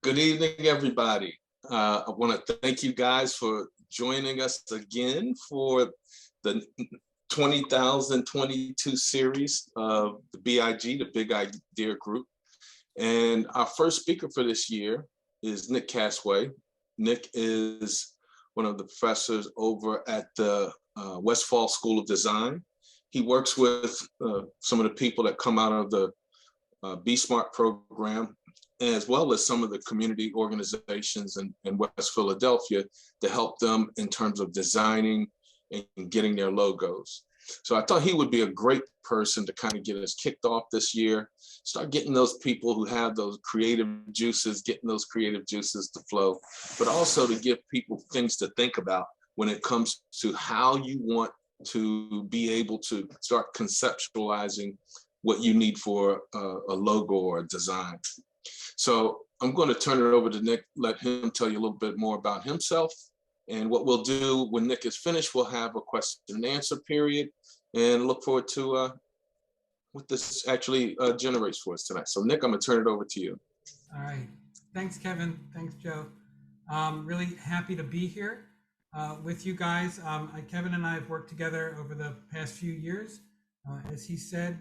Good evening, everybody. I want to thank you guys for joining us again for the 2022 series of the BIG, the Big Idea Group. And our first speaker for this year is Nick Cassway. Nick is one of the professors over at the Westfall School of Design. He works with some of the people that come out of the Be Smart program, as well as some of the community organizations in West Philadelphia to help them in terms of designing and getting their logos. So I thought he would be a great person to kind of get us kicked off this year, start getting those people who have those creative juices, getting those creative juices to flow, but also to give people things to think about when it comes to how you want to be able to start conceptualizing what you need for a logo or a design. So I'm going to turn it over to Nick, let him tell you a little bit more about himself. And what we'll do when Nick is finished, we'll have a question and answer period and look forward to what this actually generates for us tonight. So Nick, I'm going to turn it over to you. All right. Thanks, Kevin. Thanks, Joe. Really happy to be here with you guys. Kevin and I have worked together over the past few years. As he said,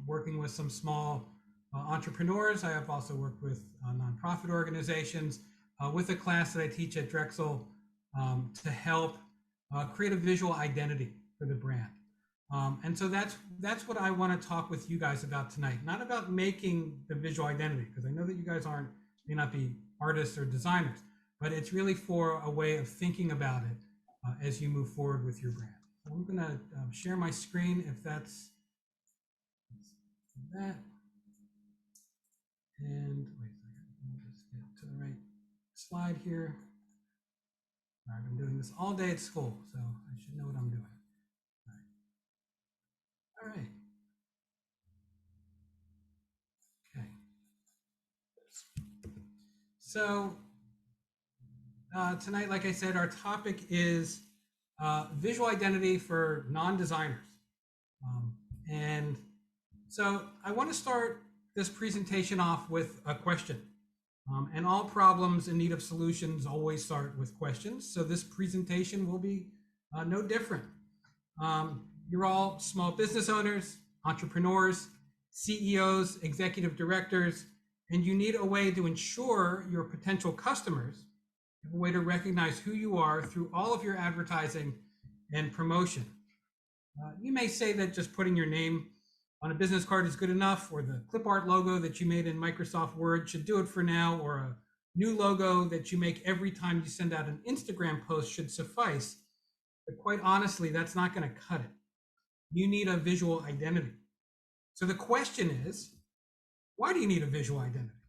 working with some small entrepreneurs. I have also worked with nonprofit organizations with a class that I teach at Drexel to help create a visual identity for the brand. And so that's what I want to talk with you guys about tonight. Not about making the visual identity, because I know that you guys may not be artists or designers, but it's really for a way of thinking about it as you move forward with your brand. So I'm going to share my screen if that's that. And wait a second, let me just get to the right slide here. All right, I've been doing this all day at school, so I should know what I'm doing. All right. Okay. So tonight, like I said, our topic is visual identity for non-designers. And so I want to start this presentation off with a question. And all problems in need of solutions always start with questions. So this presentation will be no different. You're all small business owners, entrepreneurs, CEOs, executive directors, and you need a way to ensure your potential customers have a way to recognize who you are through all of your advertising and promotion. You may say that just putting your name on a business card is good enough, or the clip art logo that you made in Microsoft Word should do it for now, or a new logo that you make every time you send out an Instagram post should suffice. But quite honestly, that's not going to cut it. You need a visual identity. So the question is, why do you need a visual identity?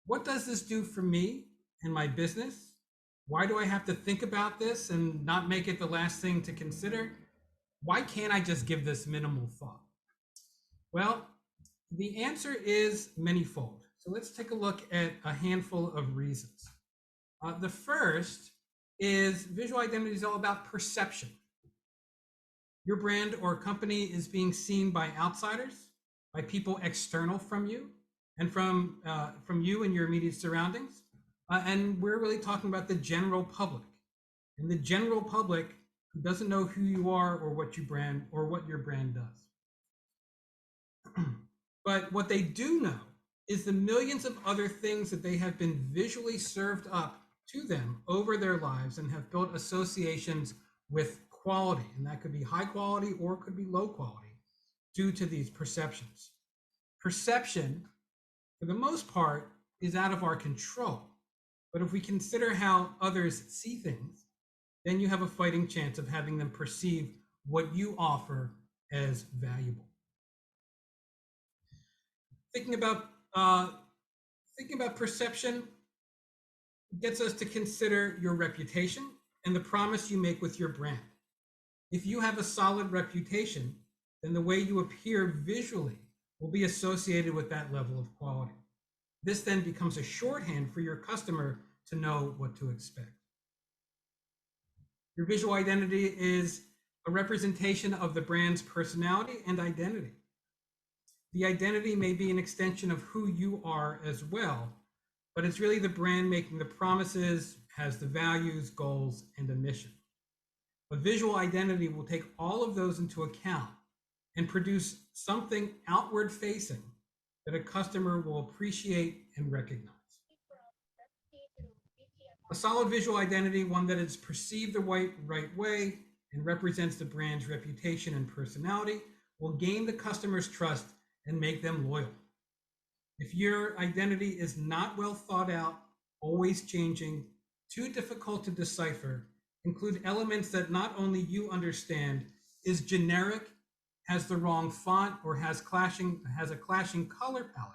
What does this do for me and my business? Why do I have to think about this and not make it the last thing to consider? Why can't I just give this minimal thought? Well, the answer is manyfold. So let's take a look at a handful of reasons. The first is visual identity is all about perception. Your brand or company is being seen by outsiders, by people external from you, and from you and your immediate surroundings. And we're really talking about the general public. And the general public who doesn't know who you are or what your brand does. But what they do know is the millions of other things that they have been visually served up to them over their lives and have built associations with quality. And that could be high quality or it could be low quality due to these perceptions. Perception, for the most part, is out of our control. But if we consider how others see things, then you have a fighting chance of having them perceive what you offer as valuable. Thinking about perception gets us to consider your reputation and the promise you make with your brand. If you have a solid reputation, then the way you appear visually will be associated with that level of quality. This then becomes a shorthand for your customer to know what to expect. Your visual identity is a representation of the brand's personality and identity. The identity may be an extension of who you are as well, but it's really the brand making the promises, has the values, goals, and a mission. A visual identity will take all of those into account and produce something outward facing that a customer will appreciate and recognize. A solid visual identity, one that is perceived the right way and represents the brand's reputation and personality, will gain the customer's trust and make them loyal. If your identity is not well thought out, always changing, too difficult to decipher, include elements that not only you understand, is generic, has the wrong font, or has a clashing color palette,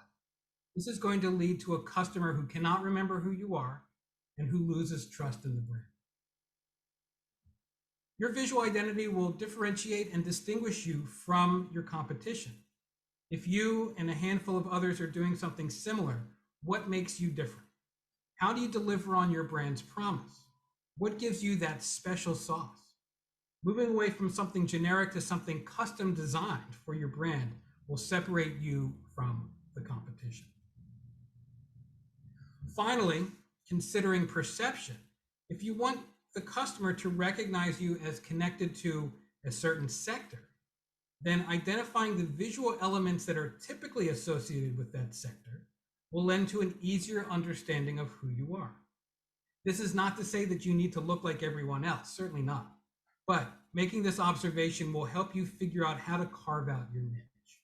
this is going to lead to a customer who cannot remember who you are and who loses trust in the brand. Your visual identity will differentiate and distinguish you from your competition. If you and a handful of others are doing something similar, what makes you different? How do you deliver on your brand's promise? What gives you that special sauce? Moving away from something generic to something custom designed for your brand will separate you from the competition. Finally, considering perception, if you want the customer to recognize you as connected to a certain sector, then identifying the visual elements that are typically associated with that sector will lend to an easier understanding of who you are. This is not to say that you need to look like everyone else, certainly not. But making this observation will help you figure out how to carve out your niche.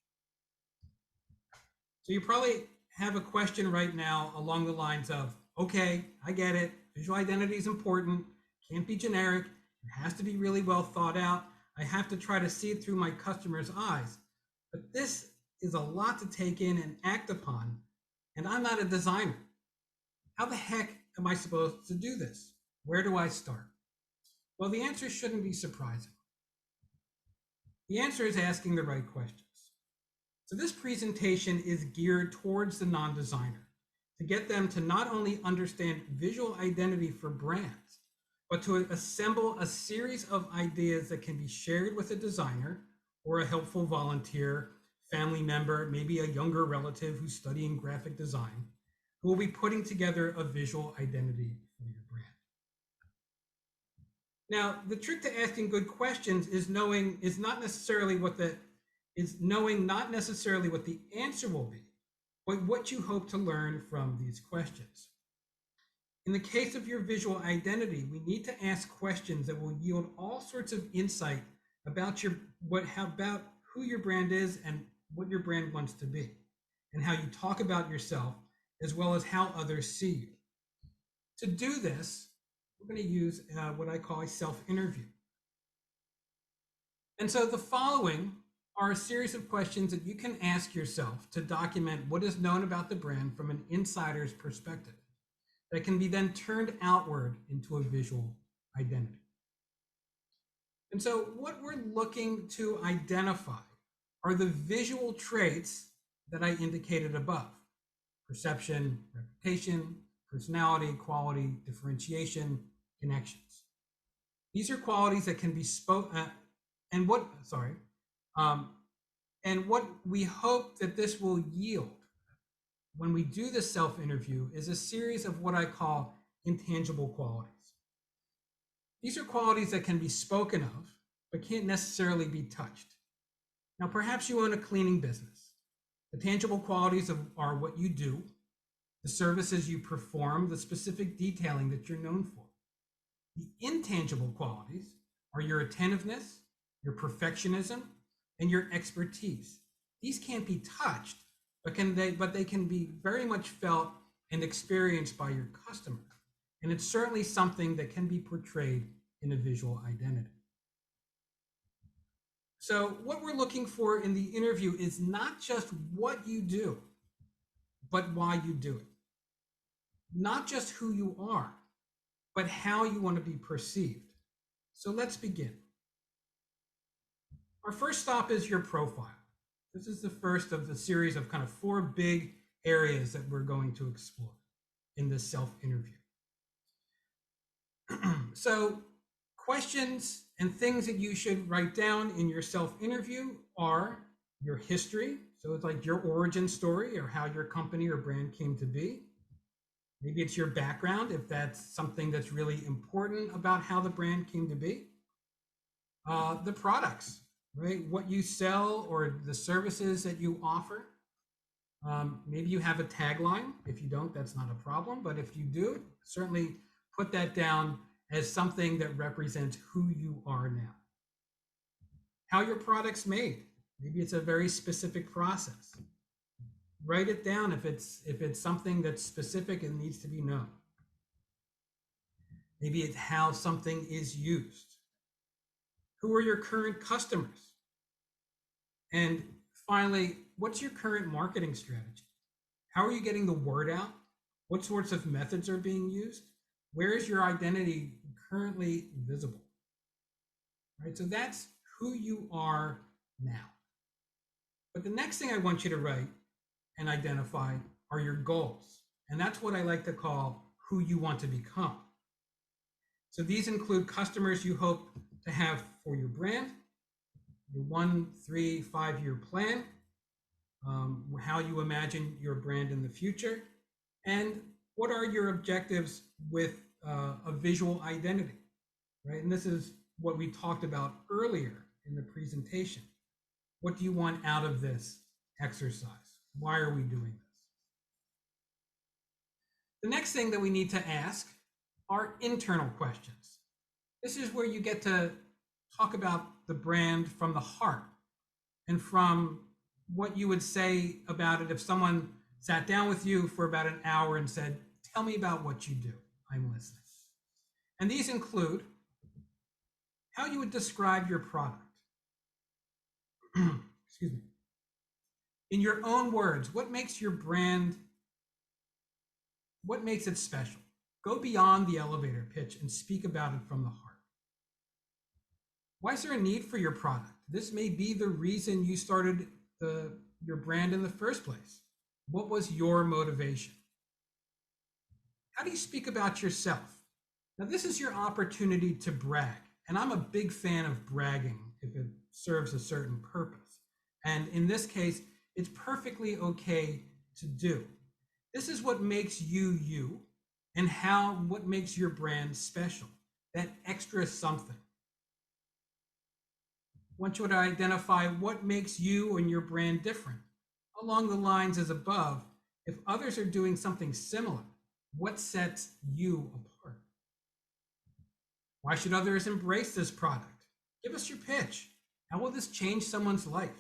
So you probably have a question right now along the lines of, okay, I get it. Visual identity is important. Can't be generic. It has to be really well thought out. I have to try to see it through my customer's eyes. But this is a lot to take in and act upon, and I'm not a designer. How the heck am I supposed to do this? Where do I start? Well, the answer shouldn't be surprising. The answer is asking the right questions. So this presentation is geared towards the non-designer to get them to not only understand visual identity for brands, but to assemble a series of ideas that can be shared with a designer or a helpful volunteer, family member, maybe a younger relative who's studying graphic design, who will be putting together a visual identity for your brand. Now, the trick to asking good questions is knowing not necessarily what the answer will be, but what you hope to learn from these questions. In the case of your visual identity, we need to ask questions that will yield all sorts of insight about who your brand is and what your brand wants to be, and how you talk about yourself, as well as how others see you. To do this, we're going to use what I call a self-interview. And so the following are a series of questions that you can ask yourself to document what is known about the brand from an insider's perspective that can be then turned outward into a visual identity. And so what we're looking to identify are the visual traits that I indicated above: perception, reputation, personality, quality, differentiation, connections. These are qualities that can be and what we hope that this will yield when we do the self-interview is a series of what I call intangible qualities. These are qualities that can be spoken of, but can't necessarily be touched. Now, perhaps you own a cleaning business. The tangible qualities are what you do, the services you perform, the specific detailing that you're known for. The intangible qualities are your attentiveness, your perfectionism, and your expertise. These can't be touched, but they can be very much felt and experienced by your customer. And it's certainly something that can be portrayed in a visual identity. So what we're looking for in the interview is not just what you do, but why you do it. Not just who you are, but how you want to be perceived. So let's begin. Our first stop is your profile. This is the first of the series of kind of 4 big areas that we're going to explore in this self-interview. So questions and things that you should write down in your self-interview are your history. So it's like your origin story or how your company or brand came to be. Maybe it's your background, if that's something that's really important about how the brand came to be. The products, right? What you sell or the services that you offer. Maybe you have a tagline. If you don't, that's not a problem. But if you do, certainly put that down as something that represents who you are now. How your product's made. Maybe it's a very specific process. Write it down if it's something that's specific and needs to be known. Maybe it's how something is used. Who are your current customers? And finally, what's your current marketing strategy? How are you getting the word out? What sorts of methods are being used? Where is your identity currently visible? Right, so that's who you are now. But the next thing I want you to write and identify are your goals. And that's what I like to call who you want to become. So these include customers you hope to have for your brand, your 1, 3, 5-year plan, how you imagine your brand in the future, and what are your objectives with a visual identity, right? And this is what we talked about earlier in the presentation. What do you want out of this exercise? Why are we doing this? The next thing that we need to ask are internal questions. This is where you get to talk about the brand from the heart and from what you would say about it if someone sat down with you for about an hour and said, tell me about what you do. I'm listening. And these include how you would describe your product. Excuse me. In your own words, what makes your brand, what makes it special? Go beyond the elevator pitch and speak about it from the heart. Why is there a need for your product? This may be the reason you started your brand in the first place. What was your motivation? How do you speak about yourself? Now, this is your opportunity to brag. And I'm a big fan of bragging if it serves a certain purpose. And in this case, it's perfectly okay to do. This is what makes you you and what makes your brand special, that extra something. I want you to identify what makes you and your brand different. Along the lines as above, if others are doing something similar, what sets you apart? Why should others embrace this product? Give us your pitch. How will this change someone's life?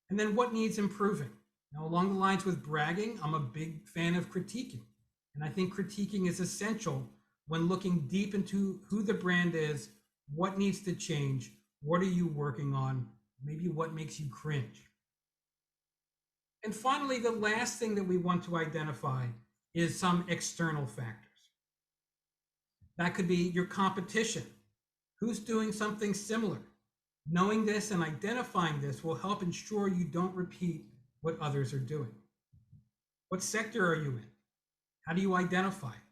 And then what needs improving? Now, along the lines with bragging, I'm a big fan of critiquing. And I think critiquing is essential when looking deep into who the brand is, what needs to change, what are you working on, maybe what makes you cringe. And finally, the last thing that we want to identify is some external factors. That could be your competition. Who's doing something similar? Knowing this and identifying this will help ensure you don't repeat what others are doing. What sector are you in? How do you identify it?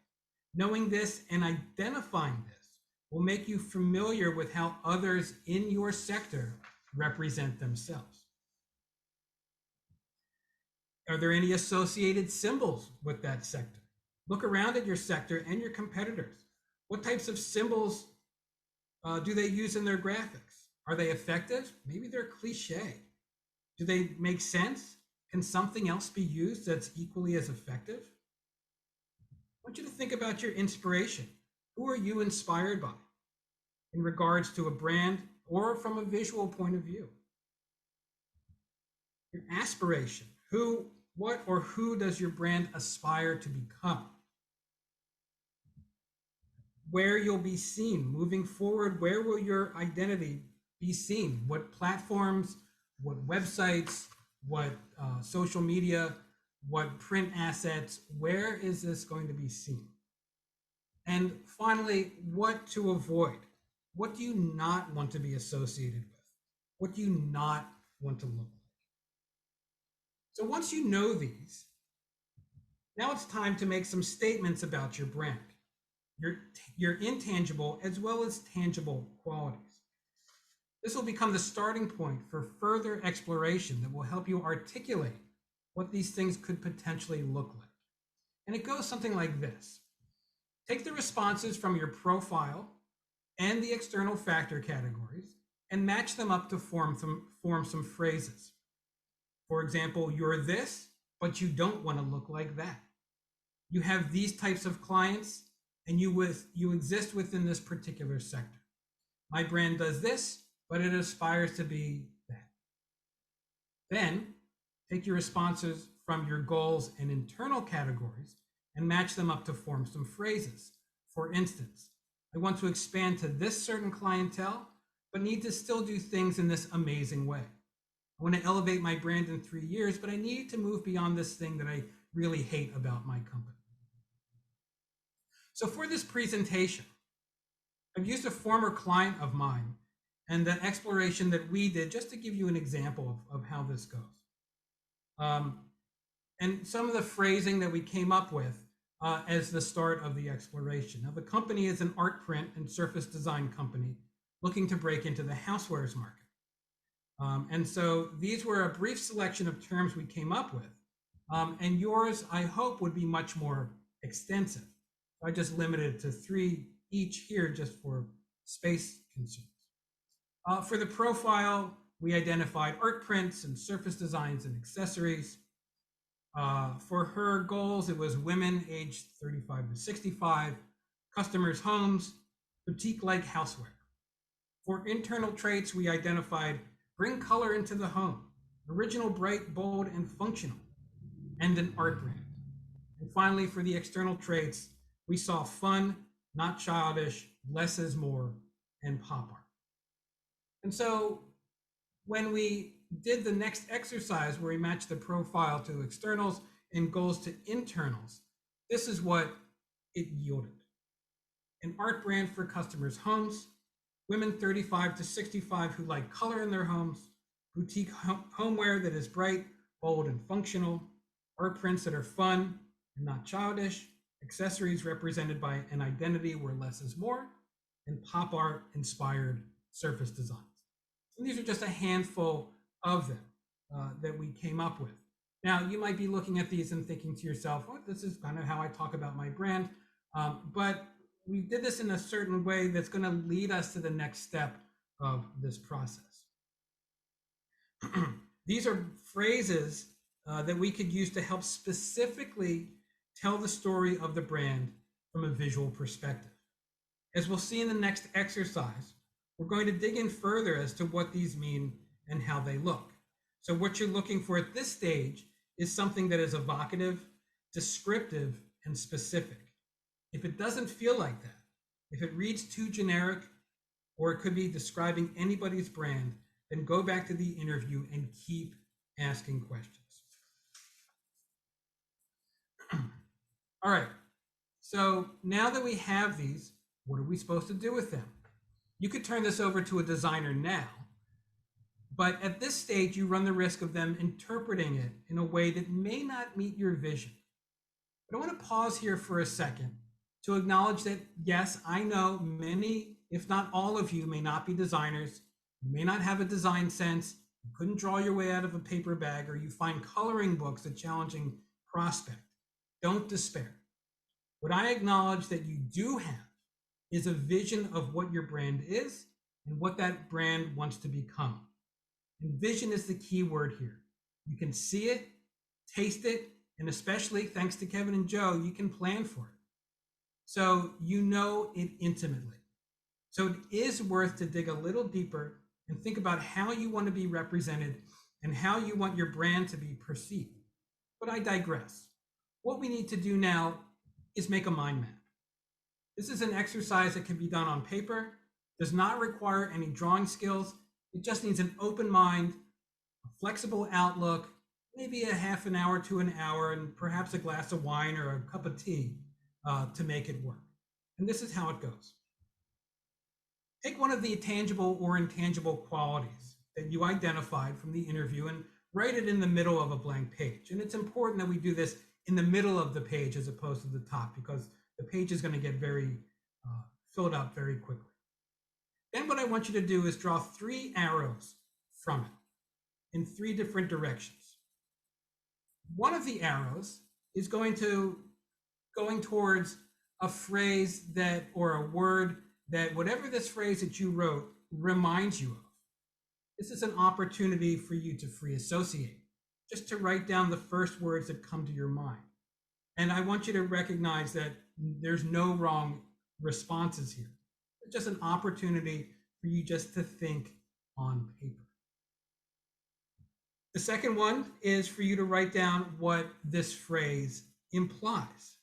Knowing this and identifying this will make you familiar with how others in your sector represent themselves. Are there any associated symbols with that sector? Look around at your sector and your competitors. What types of symbols do they use in their graphics? Are they effective? Maybe they're cliche. Do they make sense? Can something else be used that's equally as effective? I want you to think about your inspiration. Who are you inspired by in regards to a brand or from a visual point of view? Your aspiration. What or who does your brand aspire to become? Where you'll be seen moving forward, where will your identity be seen? What platforms, what websites, what social media, what print assets, where is this going to be seen? And finally, what to avoid? What do you not want to be associated with? What do you not want to look like? So once you know these, now it's time to make some statements about your brand, your intangible as well as tangible qualities. This will become the starting point for further exploration that will help you articulate what these things could potentially look like. And it goes something like this. Take the responses from your profile and the external factor categories and match them up to form some phrases. For example, you're this, but you don't want to look like that. You have these types of clients and you exist within this particular sector. My brand does this, but it aspires to be that. Then take your responses from your goals and internal categories and match them up to form some phrases. For instance, I want to expand to this certain clientele, but need to still do things in this amazing way. I want to elevate my brand in 3 years, but I need to move beyond this thing that I really hate about my company. So for this presentation, I've used a former client of mine and the exploration that we did just to give you an example of how this goes. And some of the phrasing that we came up with as the start of the exploration. Now, the company is an art print and surface design company looking to break into the housewares market. And so these were a brief selection of terms we came up with. And yours, I hope, would be much more extensive. I just limited it to 3 each here just for space concerns. For the profile, we identified art prints and surface designs and accessories. For her goals, it was women aged 35 to 65, customers' homes, boutique-like houseware. For internal traits, we identified bring color into the home, original, bright, bold, and functional, and an art brand. And finally, for the external traits, we saw fun, not childish, less is more, and pop art. And so when we did the next exercise where we matched the profile to externals and goals to internals, this is what it yielded. An art brand for customers' homes, women 35 to 65 who like color in their homes, boutique homeware that is bright, bold, and functional, art prints that are fun and not childish, accessories represented by an identity where less is more, and pop art inspired surface designs. And these are just a handful of them that we came up with. Now, you might be looking at these and thinking to yourself, oh, this is kind of how I talk about my brand. But we did this in a certain way that's going to lead us to the next step of this process. These are phrases that we could use to help specifically tell the story of the brand from a visual perspective. As we'll see in the next exercise, we're going to dig in further as to what these mean and how they look. So what you're looking for at this stage is something that is evocative, descriptive, and specific. If it doesn't feel like that, if it reads too generic, or it could be describing anybody's brand, then go back to the interview and keep asking questions. All right, so now that we have these, what are we supposed to do with them? You could turn this over to a designer now, but at this stage, you run the risk of them interpreting it in a way that may not meet your vision. But I want to pause here for a second to acknowledge that, yes, I know many, if not all of you, may not be designers. You may not have a design sense. You couldn't draw your way out of a paper bag, or you find coloring books a challenging prospect. Don't despair. What I acknowledge that you do have is a vision of what your brand is and what that brand wants to become. And vision is the key word here. You can see it, taste it, and especially thanks to Kevin and Joe, you can plan for it. So you know it intimately. So it is worth to dig a little deeper and think about how you want to be represented and how you want your brand to be perceived. But I digress. What we need to do now is make a mind map. This is an exercise that can be done on paper, does not require any drawing skills. It just needs an open mind, a flexible outlook, maybe a half an hour to an hour, and perhaps a glass of wine or a cup of tea to make it work. And this is how it goes. Take one of the tangible or intangible qualities that you identified from the interview and write it in the middle of a blank page. And it's important that we do this in the middle of the page as opposed to the top, because the page is going to get very filled up very quickly. Then what I want you to do is draw 3 arrows from it in 3 different directions. One of the arrows is going to going towards a phrase that, or a word that, whatever this phrase that you wrote reminds you of. This is an opportunity for you to free associate, just to write down the first words that come to your mind. And I want you to recognize that there's no wrong responses here. It's just an opportunity for you just to think on paper. The second one is for you to write down what this phrase implies,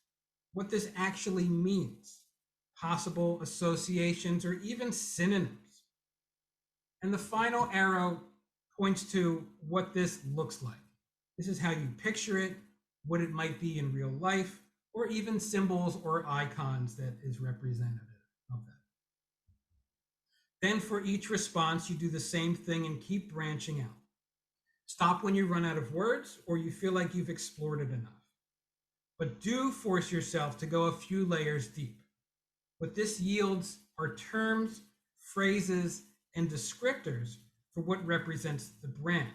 what this actually means, possible associations, or even synonyms. And the final arrow points to what this looks like. This is how you picture it, what it might be in real life, or even symbols or icons that is representative of that. Then for each response, you do the same thing and keep branching out. Stop when you run out of words or you feel like you've explored it enough. But do force yourself to go a few layers deep. What this yields are terms, phrases, and descriptors for what represents the brand.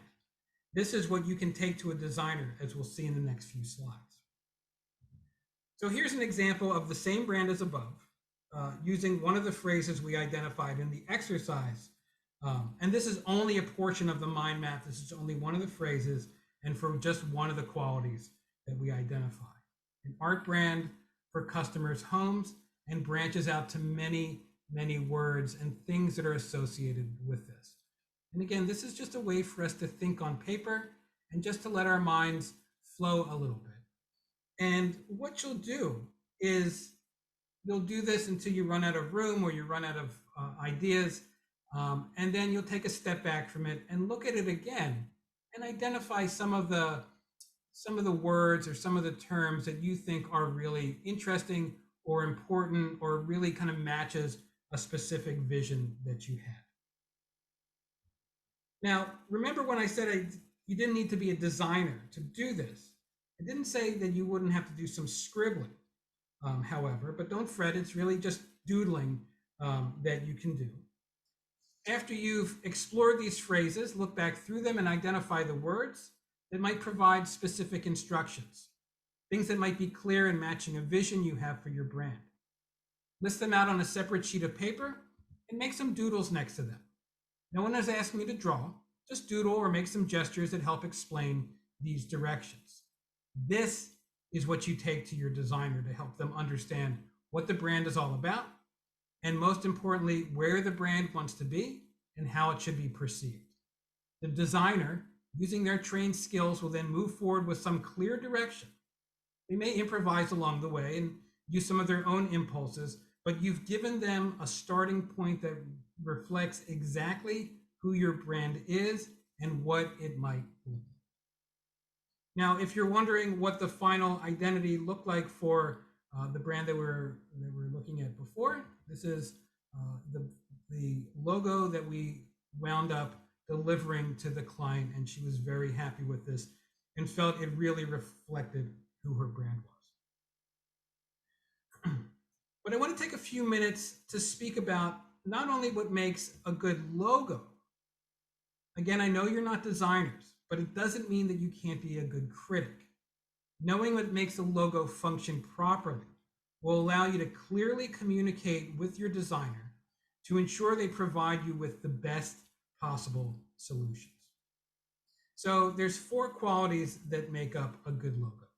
This is what you can take to a designer, as we'll see in the next few slides. So here's an example of the same brand as above, using one of the phrases we identified in the exercise. And this is only a portion of the mind map. This is only one of the phrases and for just one of the qualities that we identify. An art brand for customers' homes and branches out to many, many words and things that are associated with this. And again, this is just a way for us to think on paper and just to let our minds flow a little bit. And what you'll do is you'll do this until you run out of room or you run out of ideas. And then you'll take a step back from it and look at it again and identify some of the words or some of the terms that you think are really interesting or important or really kind of matches a specific vision that you had. Now, remember when I said you didn't need to be a designer to do this. I didn't say that you wouldn't have to do some scribbling, however, but don't fret, it's really just doodling that you can do. After you've explored these phrases, look back through them and identify the words that might provide specific instructions, things that might be clear in matching a vision you have for your brand. List them out on a separate sheet of paper and make some doodles next to them. No one has asked me to draw, just doodle or make some gestures that help explain these directions. This is what you take to your designer to help them understand what the brand is all about, and most importantly, where the brand wants to be and how it should be perceived. The designer, using their trained skills, will then move forward with some clear direction. They may improvise along the way and use some of their own impulses, but you've given them a starting point that reflects exactly who your brand is and what it might look like. Now, if you're wondering what the final identity looked like for the brand that we're looking at before, this is the logo that we wound up delivering to the client, and she was very happy with this and felt it really reflected who her brand was. But I want to take a few minutes to speak about not only what makes a good logo. Again, I know you're not designers, but it doesn't mean that you can't be a good critic. Knowing what makes a logo function properly will allow you to clearly communicate with your designer to ensure they provide you with the best possible solutions. So there's 4 qualities that make up a good logo.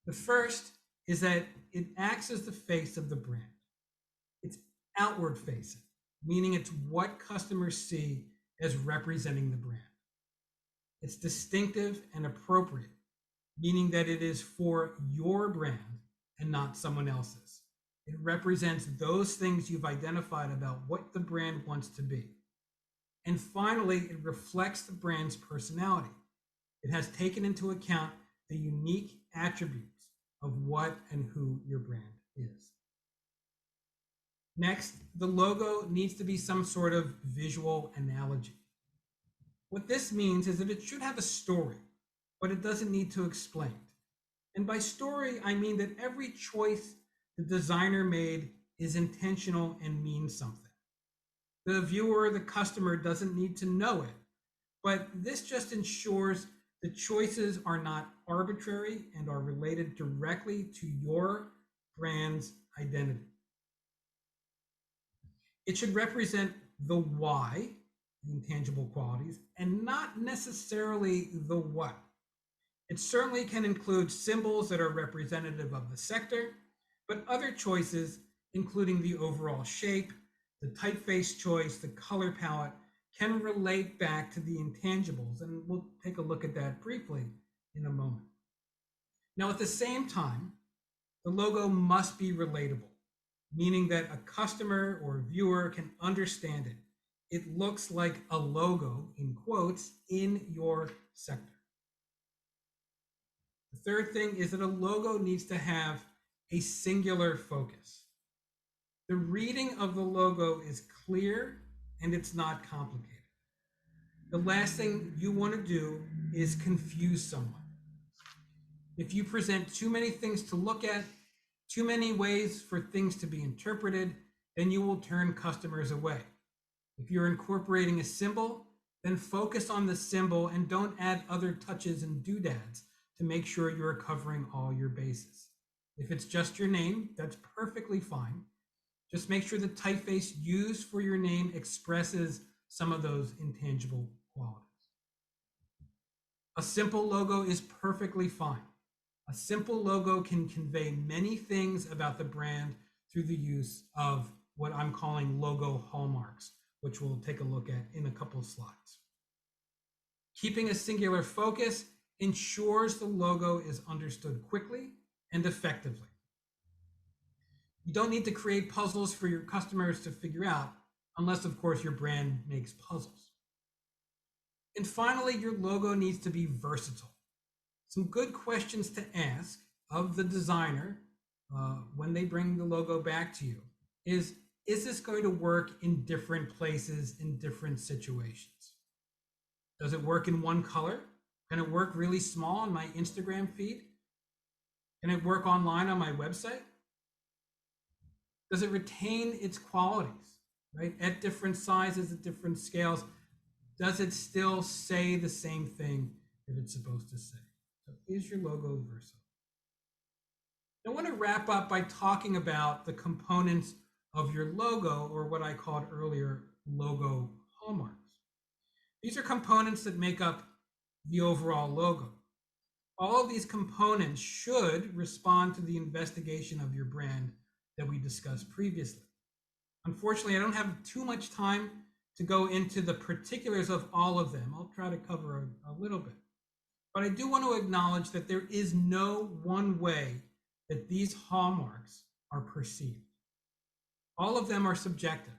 The first is that it acts as the face of the brand. It's outward facing, meaning it's what customers see as representing the brand. It's distinctive and appropriate, meaning that it is for your brand and not someone else's. It represents those things you've identified about what the brand wants to be. And finally, it reflects the brand's personality. It has taken into account the unique attributes of what and who your brand is. Next, the logo needs to be some sort of visual analogy. What this means is that it should have a story, but it doesn't need to explain it. And by story, I mean that every choice the designer made is intentional and means something. The viewer, the customer, doesn't need to know it, but this just ensures The choices are not arbitrary and are related directly to your brand's identity. It should represent the why, the intangible qualities, and not necessarily the what. It certainly can include symbols that are representative of the sector, but other choices, including the overall shape, the typeface choice, the color palette, can relate back to the intangibles, and we'll take a look at that briefly in a moment. Now, at the same time, the logo must be relatable, meaning that a customer or viewer can understand it. It looks like a logo, in quotes, in your sector. The third thing is that a logo needs to have a singular focus. The reading of the logo is clear and it's not complicated. The last thing you want to do is confuse someone. If you present too many things to look at, too many ways for things to be interpreted, then you will turn customers away. If you're incorporating a symbol, then focus on the symbol and don't add other touches and doodads to make sure you're covering all your bases. If it's just your name, that's perfectly fine. Just make sure the typeface used for your name expresses some of those intangible qualities. A simple logo is perfectly fine. A simple logo can convey many things about the brand through the use of what I'm calling logo hallmarks, which we'll take a look at in a couple of slides. Keeping a singular focus ensures the logo is understood quickly and effectively. You don't need to create puzzles for your customers to figure out, unless, of course, your brand makes puzzles. And finally, your logo needs to be versatile. Some good questions to ask of the designer when they bring the logo back to you is this going to work in different places, in different situations? Does it work in one color? Can it work really small on my Instagram feed? Can it work online on my website? Does it retain its qualities, right? At different sizes, at different scales, does it still say the same thing that it's supposed to say? So is your logo versatile? I want to wrap up by talking about the components of your logo, or what I called earlier, logo hallmarks. These are components that make up the overall logo. All of these components should respond to the investigation of your brand that we discussed previously. Unfortunately, I don't have too much time to go into the particulars of all of them. I'll try to cover a little bit. But I do want to acknowledge that there is no one way that these hallmarks are perceived. All of them are subjective,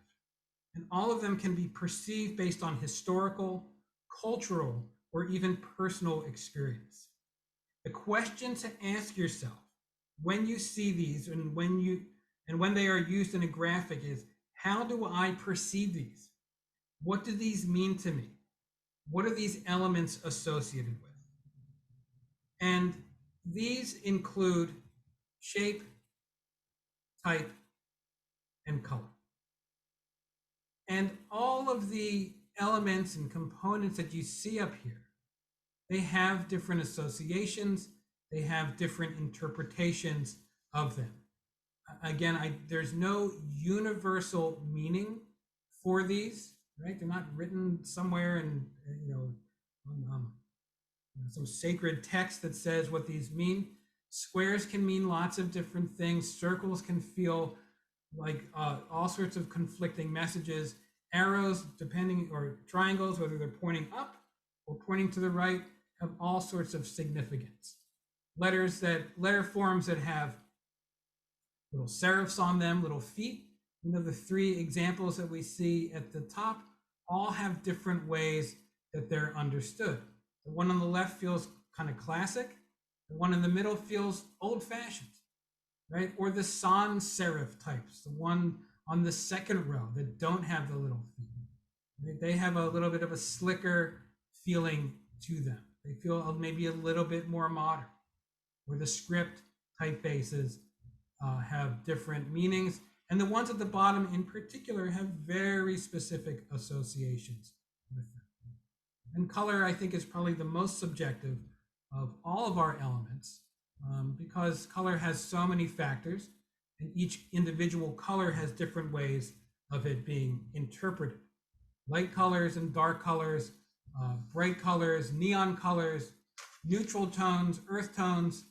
and all of them can be perceived based on historical, cultural, or even personal experience. The question to ask yourself when you see these and when they are used in a graphic is, how do I perceive these? What do these mean to me? What are these elements associated with? And these include shape, type, and color. And all of the elements and components that you see up here, they have different associations, they have different interpretations of them. Again, there's no universal meaning for these, right? They're not written somewhere in, on some sacred text that says what these mean. Squares can mean lots of different things. Circles can feel like all sorts of conflicting messages. Arrows, or triangles, whether they're pointing up or pointing to the right, have all sorts of significance. Letter forms that have little serifs on them, little feet. The three examples that we see at the top all have different ways that they're understood. The one on the left feels kind of classic. The one in the middle feels old-fashioned, right? Or the sans serif types, the one on the second row that don't have the little feet. Right? They have a little bit of a slicker feeling to them. They feel maybe a little bit more modern. Where the script typefaces have different meanings, and the ones at the bottom in particular have very specific associations with them. And color, I think, is probably the most subjective of all of our elements, because color has so many factors, and each individual color has different ways of it being interpreted. Light colors and dark colors, bright colors, neon colors, neutral tones, earth tones,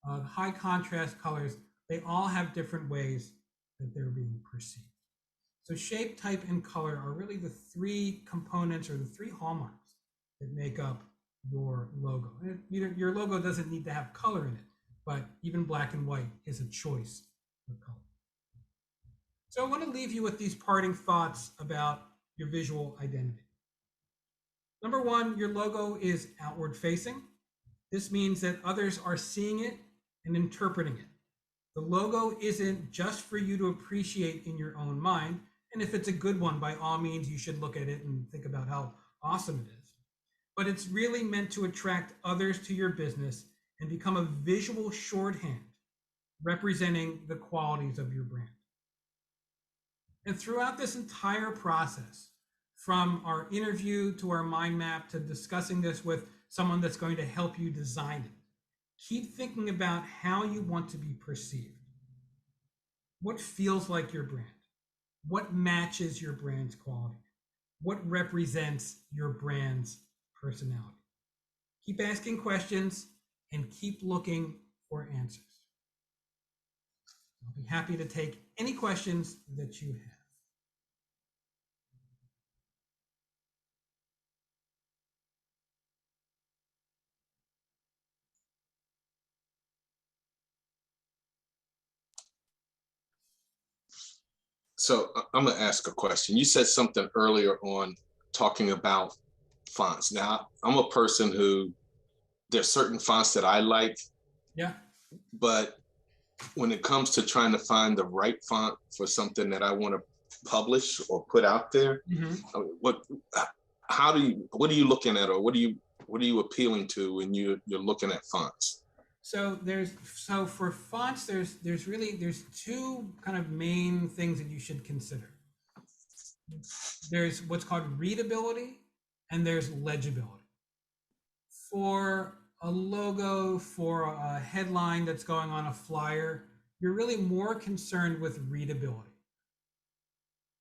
high contrast colors, they all have different ways that they're being perceived. So shape, type, and color are really the three components or the three hallmarks that make up your logo. Your logo doesn't need to have color in it, but even black and white is a choice of color. So I want to leave you with these parting thoughts about your visual identity. Number one, your logo is outward facing. This means that others are seeing it and interpreting it. The logo isn't just for you to appreciate in your own mind. And if it's a good one, by all means, you should look at it and think about how awesome it is. But it's really meant to attract others to your business and become a visual shorthand representing the qualities of your brand. And throughout this entire process, from our interview to our mind map to discussing this with someone that's going to help you design it, keep thinking about how you want to be perceived. What feels like your brand? What matches your brand's quality? What represents your brand's personality? Keep asking questions and keep looking for answers. I'll be happy to take any questions that you have. So I'm going to ask a question. You said something earlier on talking about fonts. Now, I'm a person who, there's certain fonts that I like. Yeah. But when it comes to trying to find the right font for something that I want to publish or put out there, what are you looking at, or what are you appealing to when you're looking at fonts? So for fonts, there's two kind of main things that you should consider. There's what's called readability and there's legibility. For a logo, for a headline that's going on a flyer, you're really more concerned with readability.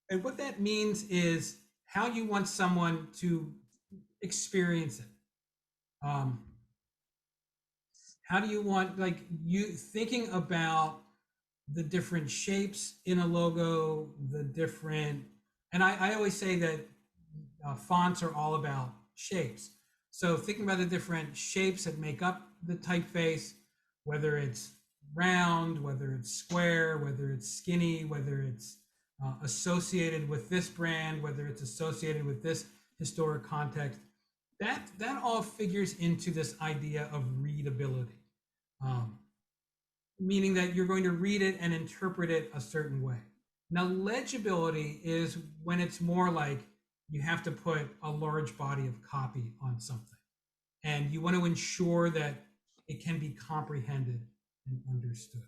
And what that means is how you want someone to experience it. How do you want, like, you thinking about the different shapes in a logo, the different, and I always say that fonts are all about shapes. So thinking about the different shapes that make up the typeface, whether it's round, whether it's square, whether it's skinny, whether it's associated with this brand, whether it's associated with this historic context, that all figures into this idea of readability, meaning that you're going to read it and interpret it a certain way. Now, legibility is when it's more like you have to put a large body of copy on something, and you want to ensure that it can be comprehended and understood.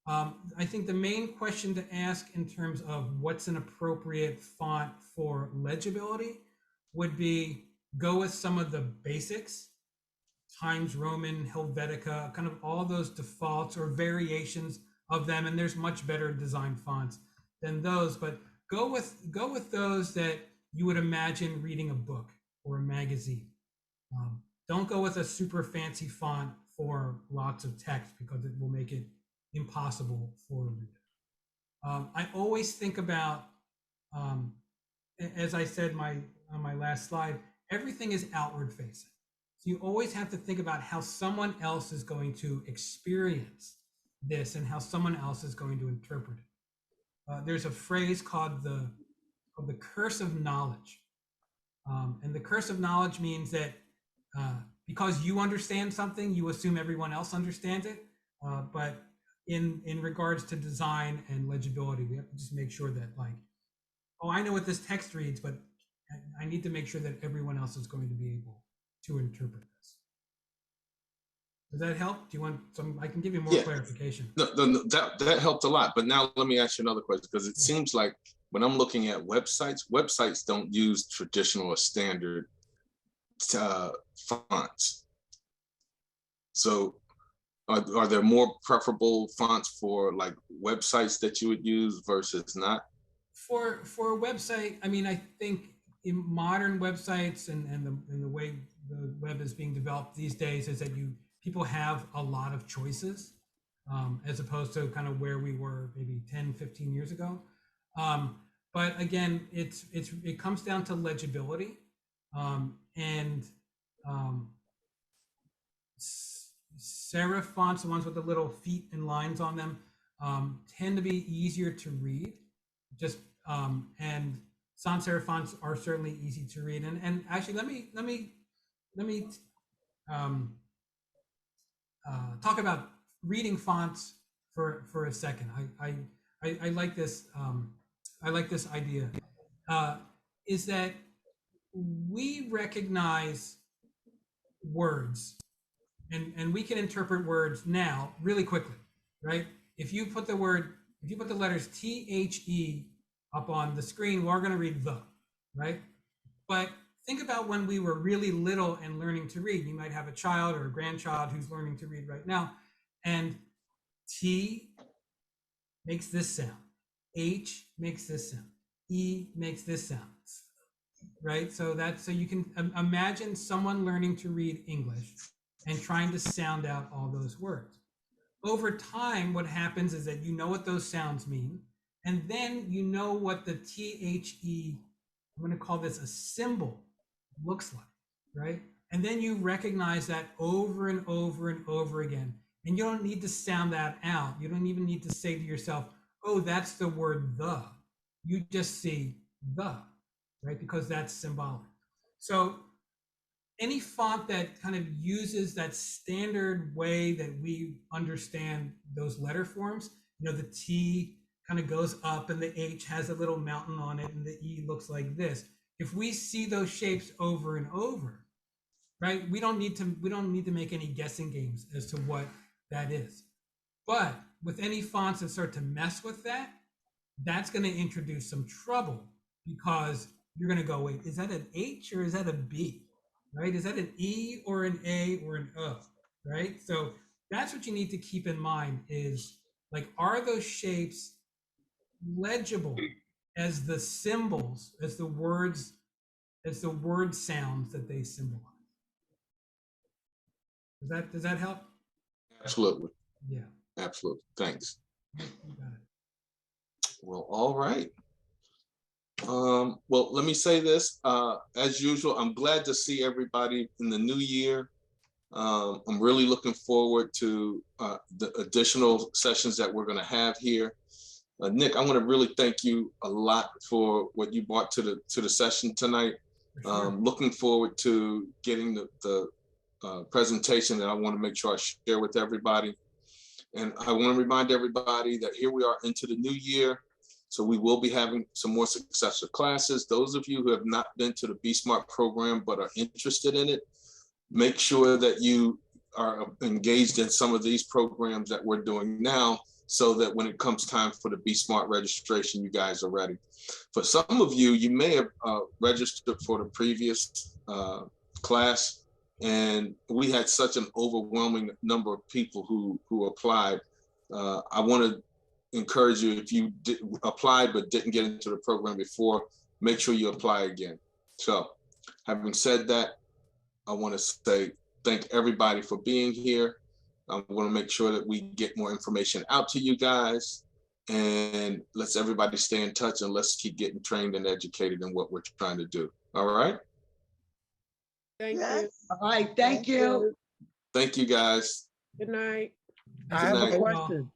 I think the main question to ask in terms of what's an appropriate font for legibility would be go with some of the basics, Times Roman, Helvetica, kind of all those defaults or variations of them. And there's much better design fonts than those, but go with those that you would imagine reading a book or a magazine. Don't go with a super fancy font for lots of text because it will make it impossible for a reader. I always think about, as I said on my last slide, everything is outward facing. So you always have to think about how someone else is going to experience this and how someone else is going to interpret it. There's a phrase called the curse of knowledge. And the curse of knowledge means that because you understand something, you assume everyone else understands it. But in regards to design and legibility, we have to just make sure that, like, oh, I know what this text reads, but I need to make sure that everyone else is going to be able to interpret this. Does that help? Do you want some? I can give you more clarification. No, that helped a lot. But now let me ask you another question, because it seems like when I'm looking at websites don't use traditional or standard fonts. So are there more preferable fonts for like websites that you would use versus not? For a website, I mean, I think in modern websites and the way the web is being developed these days is that people have a lot of choices, as opposed to kind of where we were maybe 10, 15 years ago. But again, it comes down to legibility, and serif fonts, the ones with the little feet and lines on them, tend to be easier to read. Just and sans serif fonts are certainly easy to read. And actually, let me talk about reading fonts for a second. I like this. I like this idea. Is that we recognize words, and we can interpret words now really quickly, right? If you put the letters THE up on the screen, we're going to read the, right? But think about when we were really little and learning to read. You might have a child or a grandchild who's learning to read right now, and T makes this sound, H makes this sound, E makes this sound, right? So you can imagine someone learning to read English and trying to sound out all those words. Over time, what happens is that you know what those sounds mean, and then you know what the THE, I'm going to call this a symbol, looks like, right? And then you recognize that over and over and over again. And you don't need to sound that out. You don't even need to say to yourself, oh, that's the word the. You just see the, right? Because that's symbolic. So any font that kind of uses that standard way that we understand those letter forms, you know, the T kind of goes up and the H has a little mountain on it and the E looks like this. If we see those shapes over and over, right, we don't need to make any guessing games as to what that is. But with any fonts that start to mess with that, that's going to introduce some trouble, because you're going to go, wait, is that an H or is that a B? Right? Is that an E or an A or an O? Right? So that's what you need to keep in mind is, like, are those shapes legible as the symbols, as the word sounds that they symbolize? Does that help? Absolutely. Yeah. Absolutely. Thanks. You got it. Well, all right. Well, let me say this. As usual, I'm glad to see everybody in the new year. I'm really looking forward to the additional sessions that we're going to have here. Nick, I want to really thank you a lot for what you brought to the session tonight. Sure. Looking forward to getting the presentation that I want to make sure I share with everybody. And I want to remind everybody that here we are into the new year. So we will be having some more successor classes. Those of you who have not been to the Be Smart program but are interested in it, make sure that you are engaged in some of these programs that we're doing now, so that when it comes time for the Be Smart registration, you guys are ready. For some of you, you may have registered for the previous class, and we had such an overwhelming number of people who applied. I want to encourage you, if you applied but didn't get into the program before, make sure you apply again. So having said that, I want to say thank everybody for being here. I want to make sure that we get more information out to you guys, and let's everybody stay in touch, and let's keep getting trained and educated in what we're trying to do. All right. Thank you. All right, thank you. Thank you guys. Good night. I have a Good night. question.